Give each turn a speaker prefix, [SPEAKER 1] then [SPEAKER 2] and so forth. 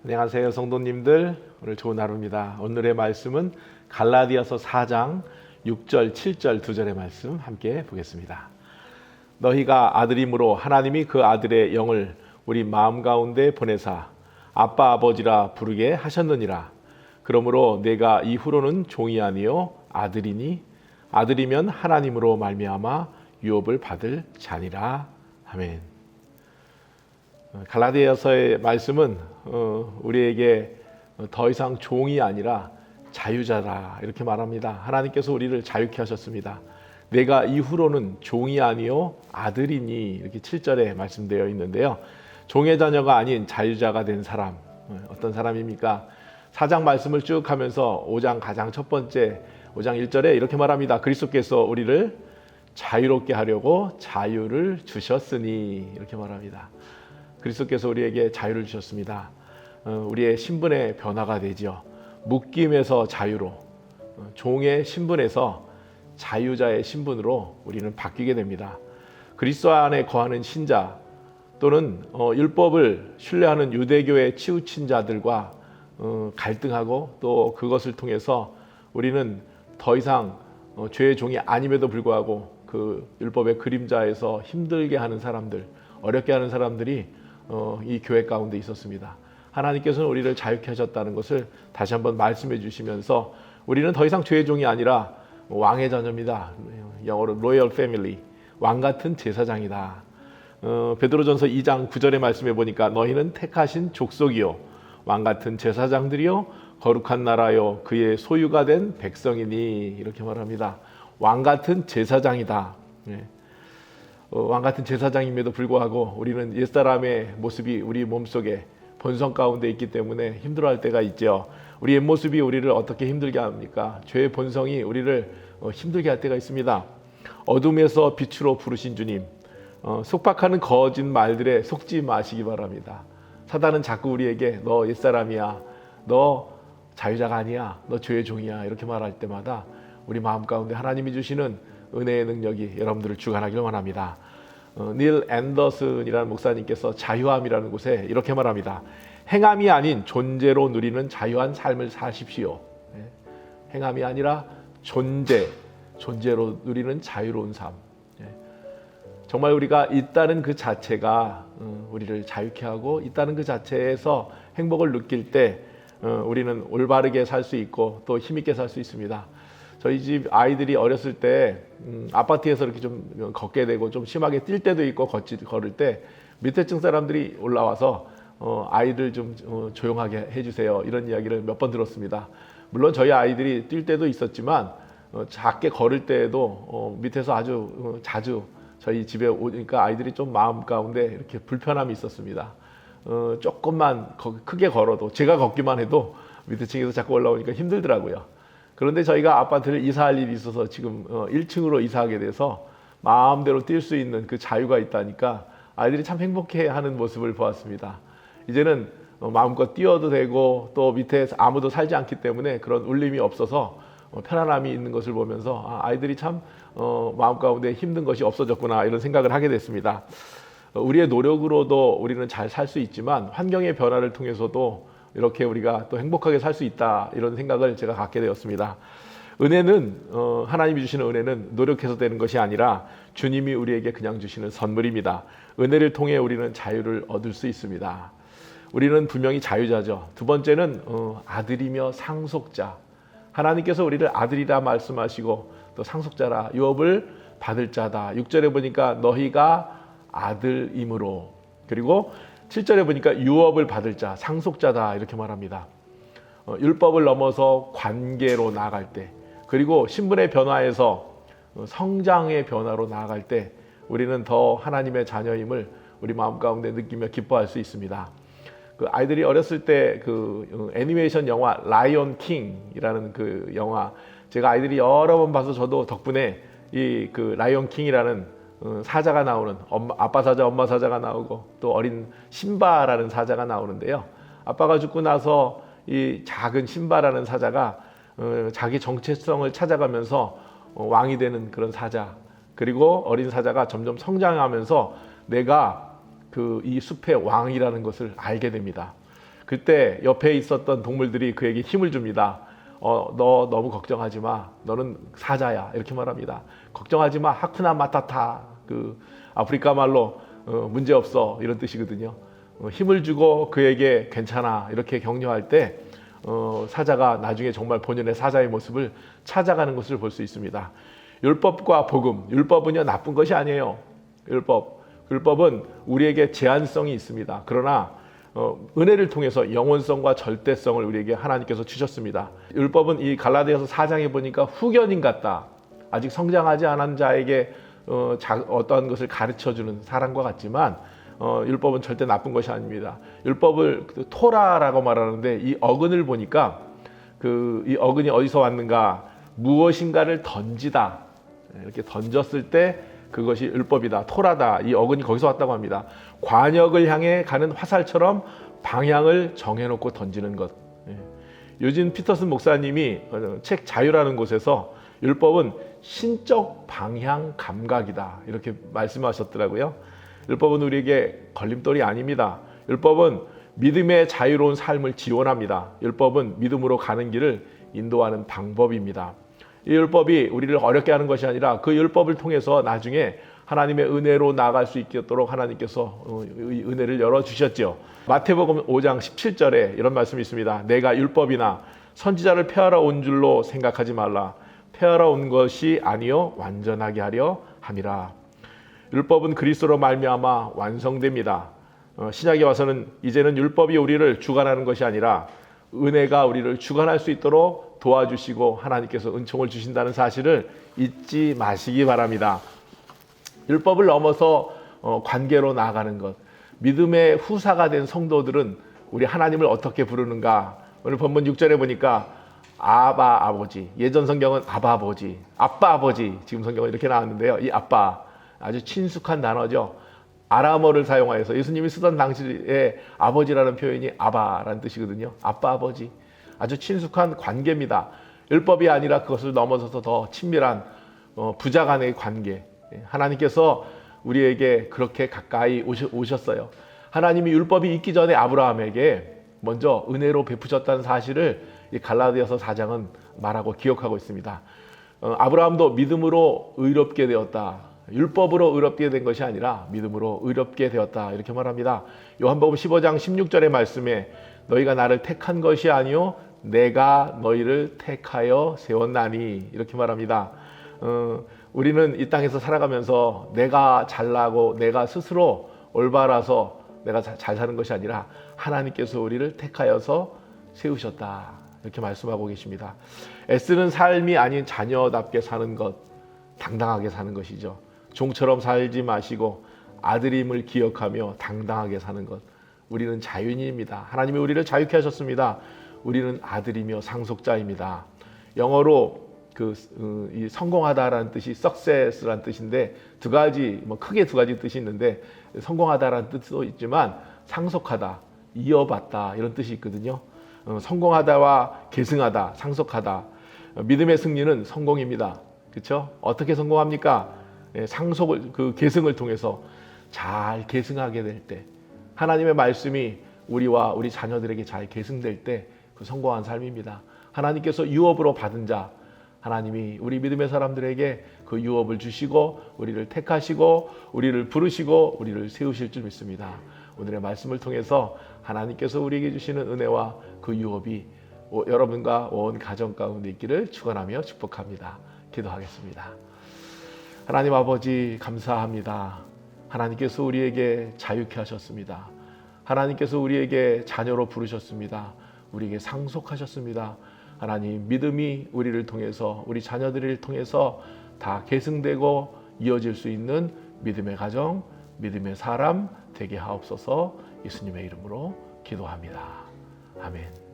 [SPEAKER 1] 안녕하세요 성도님들, 오늘 좋은 하루입니다. 오늘의 말씀은 갈라디아서 4장 6절 7절 2절의 말씀 함께 보겠습니다. 너희가 아들임으로 하나님이 그 아들의 영을 우리 마음 가운데 보내사 아빠 아버지라 부르게 하셨느니라. 그러므로 내가 이후로는 종이 아니요 아들이니 아들이면 하나님으로 말미암아 유업을 받을 자니라. 아멘. 갈라디아서의 말씀은 우리에게 더 이상 종이 아니라 자유자다 이렇게 말합니다. 하나님께서 우리를 자유케 하셨습니다. 내가 이후로는 종이 아니요 아들이니 이렇게 7절에 말씀되어 있는데요. 종의 자녀가 아닌 자유자가 된 사람, 어떤 사람입니까? 4장 말씀을 쭉 하면서 5장 가장 첫 번째 5장 1절에 이렇게 말합니다. 그리스도께서 우리를 자유롭게 하려고 자유를 주셨으니 이렇게 말합니다. 그리스도께서 우리에게 자유를 주셨습니다. 우리의 신분의 변화가 되죠. 묶임에서 자유로, 종의 신분에서 자유자의 신분으로 우리는 바뀌게 됩니다. 그리스도 안에 거하는 신자 또는 율법을 신뢰하는 유대교에 치우친 자들과 갈등하고 또 그것을 통해서 우리는 더 이상 죄의 종이 아님에도 불구하고 그 율법의 그림자에서 힘들게 하는 사람들, 어렵게 하는 사람들이 이 교회 가운데 있었습니다. 하나님께서는 우리를 자유케 하셨다는 것을 다시 한번 말씀해 주시면서 우리는 더 이상 죄의 종이 아니라 왕의 자녀입니다. 영어로 로열 패밀리, 왕 같은 제사장이다. 베드로전서 2장 9절의 말씀해 보니까 너희는 택하신 족속이요 왕 같은 제사장들이요 거룩한 나라요 그의 소유가 된 백성이니 이렇게 말합니다. 왕 같은 제사장이다. 왕 같은 제사장임에도 불구하고 우리는 옛사람의 모습이 우리 몸속에 본성 가운데 있기 때문에 힘들어할 때가 있죠. 우리 옛모습이 우리를 어떻게 힘들게 합니까? 죄의 본성이 우리를 힘들게 할 때가 있습니다. 어둠에서 빛으로 부르신 주님, 속박하는 거짓 말들에 속지 마시기 바랍니다. 사단은 자꾸 우리에게 너 옛사람이야, 너 자유자가 아니야, 너 죄의 종이야 이렇게 말할 때마다 우리 마음 가운데 하나님이 주시는 은혜의 능력이 여러분들을 주관하기를 원합니다. 닐 앤더슨이라는 목사님께서 자유함이라는 곳에 이렇게 말합니다. 행함이 아닌 존재로 누리는 자유한 삶을 사십시오. 행함이 아니라 존재로 누리는 자유로운 삶. 정말 우리가 있다는 그 자체가 우리를 자유케 하고 있다는 그 자체에서 행복을 느낄 때 우리는 올바르게 살 수 있고 또 힘있게 살 수 있습니다. 저희 집 아이들이 어렸을 때 아파트에서 이렇게 좀 걷게 되고 좀 심하게 뛸 때도 있고 걸을 때 밑에 층 사람들이 올라와서 아이들 좀 조용하게 해주세요 이런 이야기를 몇 번 들었습니다. 물론 저희 아이들이 뛸 때도 있었지만 작게 걸을 때에도 밑에서 아주 자주 저희 집에 오니까 아이들이 좀 마음 가운데 이렇게 불편함이 있었습니다. 조금만 크게 걸어도 제가 걷기만 해도 밑에 층에서 자꾸 올라오니까 힘들더라고요. 그런데 저희가 아파트를 이사할 일이 있어서 지금 1층으로 이사하게 돼서 마음대로 뛸 수 있는 그 자유가 있다니까 아이들이 참 행복해하는 모습을 보았습니다. 이제는 마음껏 뛰어도 되고 또 밑에 아무도 살지 않기 때문에 그런 울림이 없어서 편안함이 있는 것을 보면서 아이들이 참 마음 가운데 힘든 것이 없어졌구나 이런 생각을 하게 됐습니다. 우리의 노력으로도 우리는 잘 살 수 있지만 환경의 변화를 통해서도 이렇게 우리가 또 행복하게 살 수 있다 이런 생각을 제가 갖게 되었습니다. 은혜는 하나님이 주시는 은혜는 노력해서 되는 것이 아니라 주님이 우리에게 그냥 주시는 선물입니다. 은혜를 통해 우리는 자유를 얻을 수 있습니다. 우리는 분명히 자유자죠. 두 번째는 아들이며 상속자. 하나님께서 우리를 아들이라 말씀하시고 또 상속자라 유업을 받을 자다. 6절에 보니까 너희가 아들임으로, 그리고 7절에 보니까 유업을 받을 자, 상속자다 이렇게 말합니다. 율법을 넘어서 관계로 나아갈 때, 그리고 신분의 변화에서 성장의 변화로 나아갈 때 우리는 더 하나님의 자녀임을 우리 마음 가운데 느끼며 기뻐할 수 있습니다. 그 아이들이 어렸을 때 그 애니메이션 영화 라이온 킹이라는 그 영화 제가 아이들이 여러 번 봐서 저도 덕분에 이 그 라이온 킹이라는 사자가 나오는 아빠 사자, 엄마 사자가 나오고 또 어린 심바라는 사자가 나오는데요. 아빠가 죽고 나서 이 작은 심바라는 사자가 자기 정체성을 찾아가면서 왕이 되는 그런 사자, 그리고 어린 사자가 점점 성장하면서 내가 이 숲의 왕이라는 것을 알게 됩니다. 그때 옆에 있었던 동물들이 그에게 힘을 줍니다. 너 너무 걱정하지 마. 너는 사자야. 이렇게 말합니다. 걱정하지 마. 하쿠나 마타타. 그 아프리카 말로 문제 없어 이런 뜻이거든요. 힘을 주고 그에게 괜찮아 이렇게 격려할 때 사자가 나중에 정말 본연의 사자의 모습을 찾아가는 것을 볼 수 있습니다. 율법과 복음, 율법은요 나쁜 것이 아니에요. 율법은 우리에게 제한성이 있습니다. 그러나 은혜를 통해서 영원성과 절대성을 우리에게 하나님께서 주셨습니다. 율법은 이 갈라디아서 4장에 보니까 후견인 같다. 아직 성장하지 않은 자에게 어떠한 것을 가르쳐주는 사람과 같지만 율법은 절대 나쁜 것이 아닙니다. 율법을 토라라고 말하는데 이 어근을 보니까 이 어근이 어디서 왔는가? 무엇인가를 던지다. 이렇게 던졌을 때 그것이 율법이다. 토라다. 이 어근이 거기서 왔다고 합니다. 관역을 향해 가는 화살처럼 방향을 정해놓고 던지는 것. 요즘 피터슨 목사님이 책 자유라는 곳에서 율법은 신적 방향 감각이다. 이렇게 말씀하셨더라고요. 율법은 우리에게 걸림돌이 아닙니다. 율법은 믿음의 자유로운 삶을 지원합니다. 율법은 믿음으로 가는 길을 인도하는 방법입니다. 이 율법이 우리를 어렵게 하는 것이 아니라 그 율법을 통해서 나중에 하나님의 은혜로 나아갈 수 있도록 하나님께서 은혜를 열어주셨죠. 마태복음 5장 17절에 이런 말씀이 있습니다. 내가 율법이나 선지자를 폐하러 온 줄로 생각하지 말라. 폐하러 온 것이 아니요 완전하게 하려 함이라. 율법은 그리스도로 말미암아 완성됩니다. 신약에 와서는 이제는 율법이 우리를 주관하는 것이 아니라 은혜가 우리를 주관할 수 있도록 도와주시고 하나님께서 은총을 주신다는 사실을 잊지 마시기 바랍니다. 율법을 넘어서 관계로 나아가는 것. 믿음의 후사가 된 성도들은 우리 하나님을 어떻게 부르는가? 오늘 본문 6절에 보니까 아바 아버지, 예전 성경은 아바 아버지, 아빠 아버지, 지금 성경은 이렇게 나왔는데요. 이 아빠 아주 친숙한 단어죠. 아람어를 사용하여서 예수님이 쓰던 당시에 아버지라는 표현이 아바라는 뜻이거든요. 아빠 아버지, 아주 친숙한 관계입니다. 율법이 아니라 그것을 넘어서서 더 친밀한 부자 간의 관계. 하나님께서 우리에게 그렇게 가까이 오셨어요. 하나님이 율법이 있기 전에 아브라함에게 먼저 은혜로 베푸셨다는 사실을 이 갈라디아서 4장은 말하고 기억하고 있습니다. 아브라함도 믿음으로 의롭게 되었다. 율법으로 의롭게 된 것이 아니라 믿음으로 의롭게 되었다. 이렇게 말합니다. 요한복음 15장 16절의 말씀에 너희가 나를 택한 것이 아니요 내가 너희를 택하여 세웠나니 이렇게 말합니다. 우리는 이 땅에서 살아가면서 내가 잘나고 내가 스스로 올바라서 내가 잘 사는 것이 아니라 하나님께서 우리를 택하여서 세우셨다. 이렇게 말씀하고 계십니다. 애쓰는 삶이 아닌 자녀답게 사는 것, 당당하게 사는 것이죠. 종처럼 살지 마시고 아들임을 기억하며 당당하게 사는 것. 우리는 자유인입니다. 하나님이 우리를 자유케 하셨습니다. 우리는 아들이며 상속자입니다. 영어로 이 성공하다라는 뜻이 success라는 뜻인데 두 가지, 크게 두 가지 뜻이 있는데 성공하다라는 뜻도 있지만 상속하다, 이어받다 이런 뜻이 있거든요. 성공하다와 계승하다, 상속하다. 믿음의 승리는 성공입니다. 그렇죠? 어떻게 성공합니까? 상속을 계승을 통해서 잘 계승하게 될 때, 하나님의 말씀이 우리와 우리 자녀들에게 잘 계승될 때 그 성공한 삶입니다. 하나님께서 유업으로 받은 자, 하나님이 우리 믿음의 사람들에게 그 유업을 주시고 우리를 택하시고 우리를 부르시고 우리를 세우실 줄 믿습니다. 오늘의 말씀을 통해서 하나님께서 우리에게 주시는 은혜와 그 유업이 여러분과 온 가정 가운데 있기를 축원하며 축복합니다. 기도하겠습니다. 하나님 아버지 감사합니다. 하나님께서 우리에게 자유케 하셨습니다. 하나님께서 우리에게 자녀로 부르셨습니다. 우리에게 상속하셨습니다. 하나님 믿음이 우리를 통해서 우리 자녀들을 통해서 다 계승되고 이어질 수 있는 믿음의 가정, 믿음의 사람 되게 하옵소서. 예수님의 이름으로 기도합니다. 아멘.